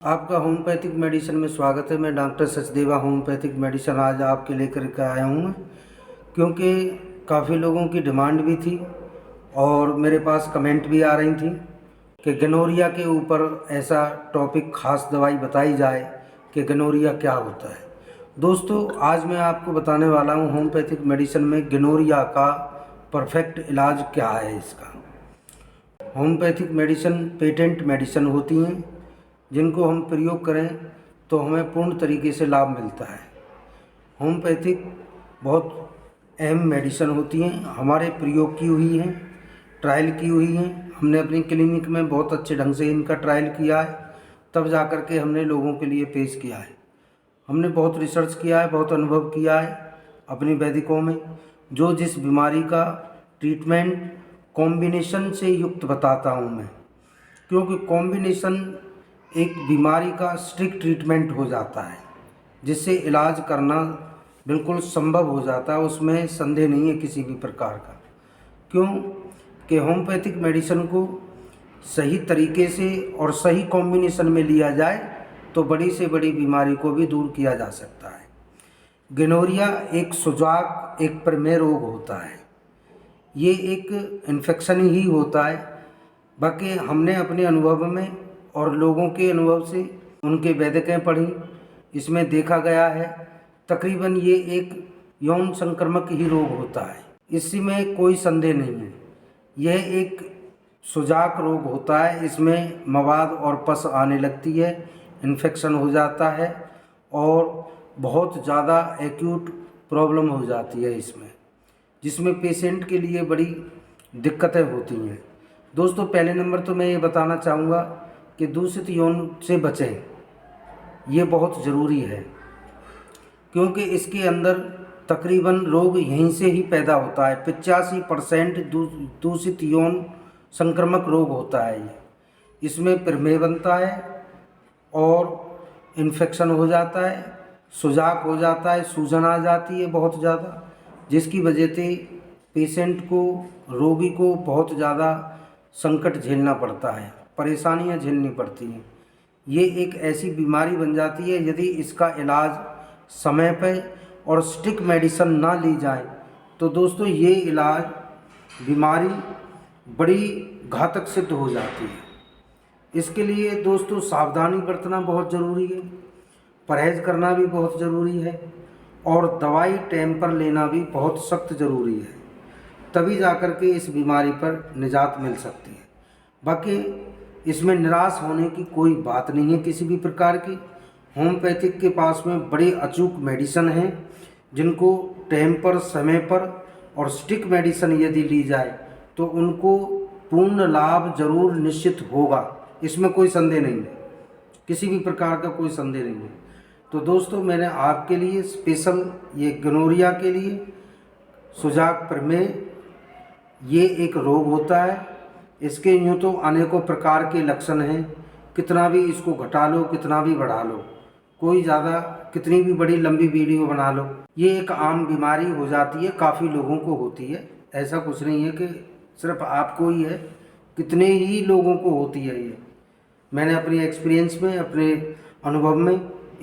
आपका homeopathic medicine में स्वागत है। मैं डॉक्टर सचदेवा होम्योपैथिक मेडिसिन आज आपके लेकर के आया हूँ, क्योंकि काफ़ी लोगों की डिमांड भी थी और मेरे पास कमेंट भी आ रही थी कि गनोरिया के ऊपर ऐसा टॉपिक खास दवाई बताई जाए कि गनोरिया क्या होता है। दोस्तों, आज मैं आपको बताने वाला हूँ होम्योपैथिक मेडिसिन में गनोरिया का परफेक्ट इलाज क्या है। इसका होम्योपैथिक मेडिसिन पेटेंट मेडिसिन होती हैं, जिनको हम प्रयोग करें तो हमें पूर्ण तरीके से लाभ मिलता है। होम्योपैथिक बहुत अहम मेडिसिन होती हैं, हमारे प्रयोग की हुई हैं, ट्रायल की हुई हैं। हमने अपनी क्लिनिक में बहुत अच्छे ढंग से इनका ट्रायल किया है, तब जा कर के हमने लोगों के लिए पेश किया है। हमने बहुत रिसर्च किया है, बहुत अनुभव किया है अपनी वैदिकों में। जो जिस बीमारी का ट्रीटमेंट कॉम्बिनेशन से युक्त बताता हूँ मैं, क्योंकि कॉम्बिनेशन एक बीमारी का स्ट्रिक्ट ट्रीटमेंट हो जाता है, जिससे इलाज करना बिल्कुल संभव हो जाता है। उसमें संदेह नहीं है किसी भी प्रकार का। क्यों कि होम्योपैथिक मेडिसिन को सही तरीके से और सही कॉम्बिनेशन में लिया जाए तो बड़ी से बड़ी बीमारी को भी दूर किया जा सकता है। गनोरिया एक सुजाक, एक प्रमेय रोग होता है। ये एक इन्फेक्शन ही होता है। बाकी हमने अपने अनुभव में और लोगों के अनुभव से उनके वैदिकें पढ़ी, इसमें देखा गया है तकरीबन ये एक यौन संक्रमक ही रोग होता है। इसमें कोई संदेह नहीं है। यह एक सुजाक रोग होता है। इसमें मवाद और पस आने लगती है, इन्फेक्शन हो जाता है और बहुत ज़्यादा एक्यूट प्रॉब्लम हो जाती है इसमें, जिसमें पेशेंट के लिए बड़ी दिक्कतें होती हैं। दोस्तों, पहले नंबर तो मैं ये बताना चाहूँगा कि दूषित यौन से बचें, ये बहुत ज़रूरी है, क्योंकि इसके अंदर तकरीबन रोग यहीं से ही पैदा होता है। 85% दूषित यौन संक्रामक रोग होता है ये। इसमें प्रमेय बनता है और इन्फेक्शन हो जाता है, सुजाक हो जाता है, सूजन आ जाती है बहुत ज़्यादा, जिसकी वजह से पेशेंट को, रोगी को बहुत ज़्यादा संकट झेलना पड़ता है, परेशानियां झेलनी पड़ती हैं। ये एक ऐसी बीमारी बन जाती है, यदि इसका इलाज समय पर और स्टिक मेडिसिन ना ली जाए तो दोस्तों ये इलाज बीमारी बड़ी घातक सिद्ध हो जाती है। इसके लिए दोस्तों सावधानी बरतना बहुत ज़रूरी है, परहेज़ करना भी बहुत ज़रूरी है और दवाई टाइम पर लेना भी बहुत सख्त ज़रूरी है, तभी जाकर के इस बीमारी पर निजात मिल सकती है। बाकी इसमें निराश होने की कोई बात नहीं है किसी भी प्रकार की। होम्योपैथिक के पास में बड़े अचूक मेडिसिन हैं, जिनको टाइम पर, समय पर और स्टिक मेडिसिन यदि ली जाए तो उनको पूर्ण लाभ जरूर निश्चित होगा। इसमें कोई संदेह नहीं है, किसी भी प्रकार का कोई संदेह नहीं है। तो दोस्तों, मैंने आपके लिए स्पेशल ये गनोरिया के लिए सुजाक प्रमेय, ये एक रोग होता है। इसके यूँ तो अनेकों प्रकार के लक्षण हैं, कितना भी इसको घटा लो, कितना भी बढ़ा लो, कोई ज़्यादा, कितनी भी बड़ी लंबी वीडियो बना लो, ये एक आम बीमारी हो जाती है, काफ़ी लोगों को होती है। ऐसा कुछ नहीं है कि सिर्फ आपको ही है, कितने ही लोगों को होती है ये। मैंने अपने एक्सपीरियंस में, अपने अनुभव में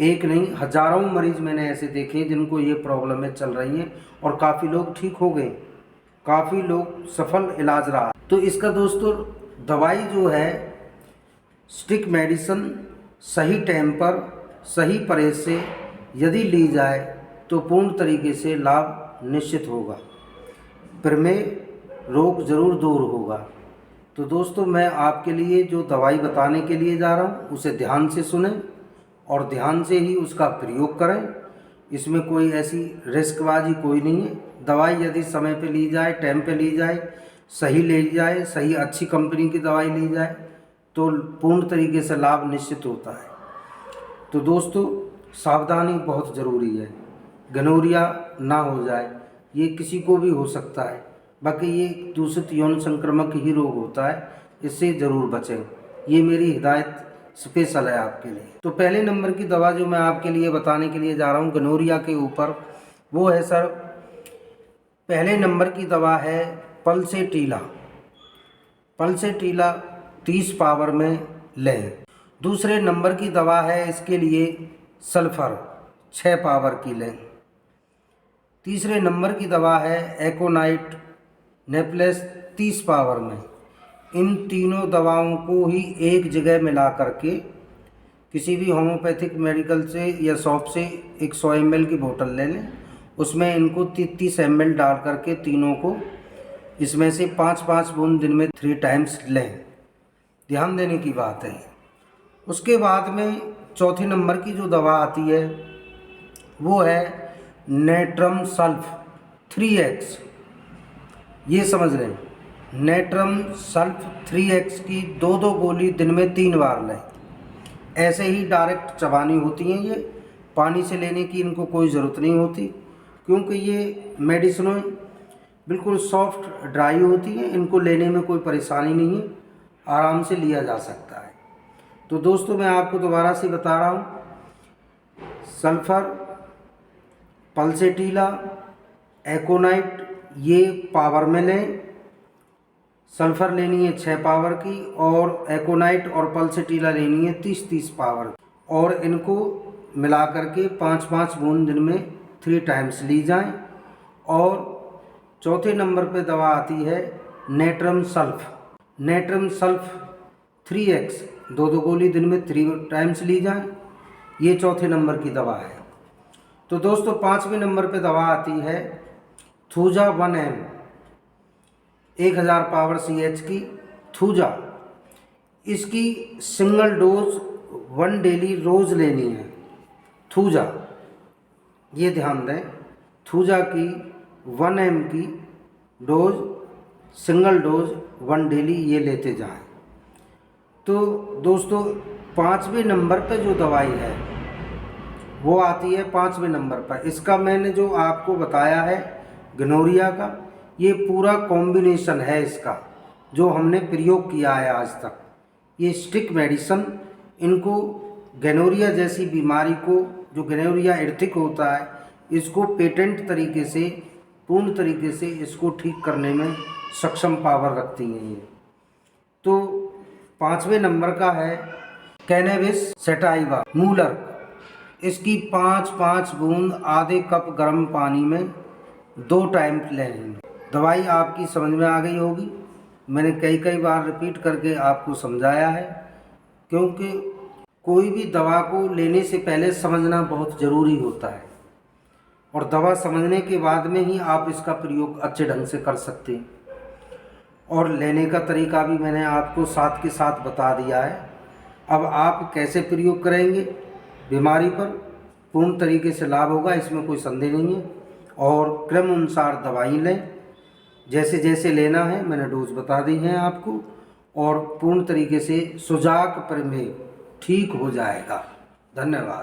एक नहीं हज़ारों मरीज़ मैंने ऐसे देखे हैं जिनको ये प्रॉब्लमें चल रही हैं और काफ़ी लोग ठीक हो गए, काफ़ी लोग सफल इलाज रहा। तो इसका दोस्तों दवाई जो है, स्टिक मेडिसिन सही टाइम पर, सही परहेज से यदि ली जाए तो पूर्ण तरीके से लाभ निश्चित होगा, प्रमेय रोग ज़रूर दूर होगा। तो दोस्तों, मैं आपके लिए जो दवाई बताने के लिए जा रहा हूँ उसे ध्यान से सुनें और ध्यान से ही उसका प्रयोग करें। इसमें कोई ऐसी रिस्कबाजी कोई नहीं है। दवाई यदि समय पे ली जाए, टाइम पे ली जाए, सही ले जाए, सही अच्छी कंपनी की दवाई ली जाए तो पूर्ण तरीके से लाभ निश्चित होता है। तो दोस्तों, सावधानी बहुत ज़रूरी है, गनोरिया ना हो जाए, ये किसी को भी हो सकता है। बाकी ये दूषित यौन संक्रामक ही रोग होता है, इससे ज़रूर बचें। ये मेरी हिदायत स्पेशल है आपके लिए। तो पहले नंबर की दवा जो मैं आपके लिए बताने के लिए जा रहा हूँ गनोरिया के ऊपर, वो है सर, पहले नंबर की दवा है पल्सेटीला। पल्सेटीला 30 पावर में लें। दूसरे नंबर की दवा है इसके लिए सल्फ़र 6 पावर की लें। तीसरे नंबर की दवा है एकोनाइट नेप्लेस 30 पावर में। इन तीनों दवाओं को ही एक जगह मिला करके किसी भी होम्योपैथिक मेडिकल से या शॉप से एक 100 ml की बोतल ले लें, उसमें इनको 30 ml डाल करके तीनों को इसमें से 5-5 बूंद दिन में 3 टाइम्स लें। ध्यान देने की बात है। उसके बाद में चौथे नंबर की जो दवा आती है वो है नेट्रम सल्फ 3x। ये समझ लें, नेट्रम सल्फ 3x की 2-2 गोली दिन में 3 बार लें। ऐसे ही डायरेक्ट चबानी होती हैं, ये पानी से लेने की इनको कोई ज़रूरत नहीं होती, क्योंकि ये मेडिसिन बिल्कुल सॉफ्ट ड्राई होती हैं, इनको लेने में कोई परेशानी नहीं है, आराम से लिया जा सकता है। तो दोस्तों मैं आपको दोबारा से बता रहा हूँ, सल्फ़र, पल्सेटिला, एकोनाइट ये पावर में लें। सल्फ़र लेनी है 6 पावर की और एकोनाइट और पल्सेटिला लेनी है 30-30 पावर, और इनको मिला करके 5-5 बूंद दिन में 3 टाइम्स ली जाएं। और चौथे नंबर पे दवा आती है नेट्रम सल्फ 3x, 2-2 गोली दिन में 3 टाइम्स ली जाएं। ये चौथे नंबर की दवा है। तो दोस्तों 5वें नंबर पे दवा आती है थूजा 1M 1000 पावर CH की थूजा। इसकी सिंगल डोज 1 डेली रोज़ लेनी है। थूजा, ये ध्यान दें, थूजा की 1M की डोज, सिंगल डोज 1 डेली ये लेते जाएं। तो दोस्तों 5वें नंबर पे जो दवाई है वो आती है 5वें नंबर पर। इसका मैंने जो आपको बताया है गनोरिया का, ये पूरा कॉम्बिनेशन है इसका जो हमने प्रयोग किया है आज तक। ये स्टिक मेडिसिन इनको गनोरिया जैसी बीमारी को, जो गनोरिया इर्थिक होता है, इसको पेटेंट तरीके से, पूर्ण तरीके से इसको ठीक करने में सक्षम पावर रखती हैं ये। तो 5वें नंबर का है कैनेबिस सैटाइवा मूलर। इसकी 5-5 बूंद आधे कप गर्म पानी में 2 टाइम लें। दवाई आपकी समझ में आ गई होगी, मैंने कई बार रिपीट करके आपको समझाया है, क्योंकि कोई भी दवा को लेने से पहले समझना बहुत ज़रूरी होता है, और दवा समझने के बाद में ही आप इसका प्रयोग अच्छे ढंग से कर सकते हैं। और लेने का तरीका भी मैंने आपको साथ के साथ बता दिया है। अब आप कैसे प्रयोग करेंगे, बीमारी पर पूर्ण तरीके से लाभ होगा, इसमें कोई संदेह नहीं है। और क्रम अनुसार दवाई लें, जैसे जैसे लेना है मैंने डोज बता दी है आपको, और पूर्ण तरीके से सुजाक प्रमेय ठीक हो जाएगा। धन्यवाद।